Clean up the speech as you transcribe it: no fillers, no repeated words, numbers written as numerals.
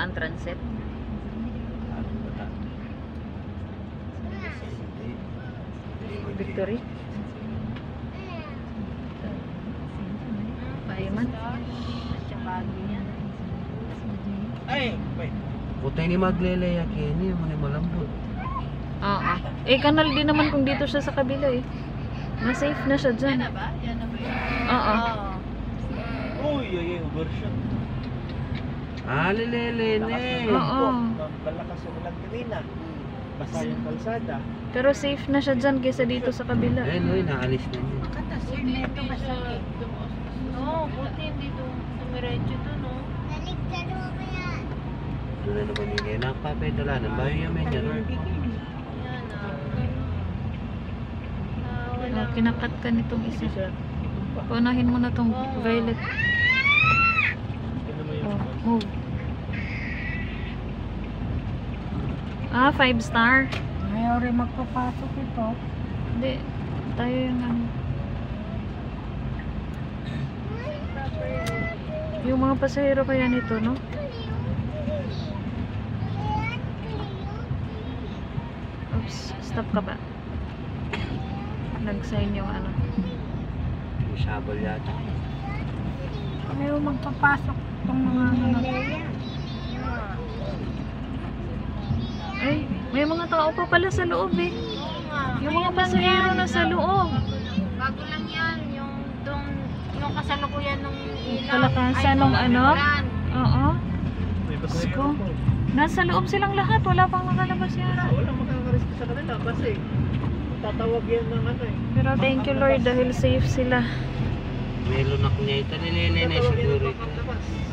Bataan Transit. Victory. Paiman. Ay, wait. Putay ni magleleya kini mo ni malambot. Oo. Kanal din naman kung dito siya sa kabila eh. Na-safe na siya dyan. Yan na ba? Yan na ba yun? Oo. Uy, overshot. Lelene. Oo. Malakas yung ulan kanina. Basa yung kalsada. Pero safe na siya dyan kaysa dito sa kabila. Uy, naalis na niya. Hindi ito masakit. Oo, buti hindi ito tumiretso ito, no? Doon na naman yun. Nakapapedalanan. Bayo yaman yan. Yan, Kinakat ka nitong isa. Paunahin mo na tong violet. Move. 5 star. Ayaw rin magpapasok ito. Hindi. Tayo yung ano. Yung mga pasahero kaya nito, no? Oops. Stop ka ba? Nag-sign yung ano. Yung sabal yata. Ayaw magpapasok itong mga ano. Ay, may mga tao pa pala sa loob eh. Yung mga pasahero na sa loob. Bago lang yan, yung kasalukuyan ng ilaw. Palakasan ng ano? Oo. May Sko. Nasa loob silang lahat. Wala pang nakalabas yan. Walang makakariski sa kanila kasi tatawag yan ng ano eh. Pero thank you Lord dahil safe sila. May lunak niya ito. Nilelene siguro ito. Tatawag yan ng paglabas.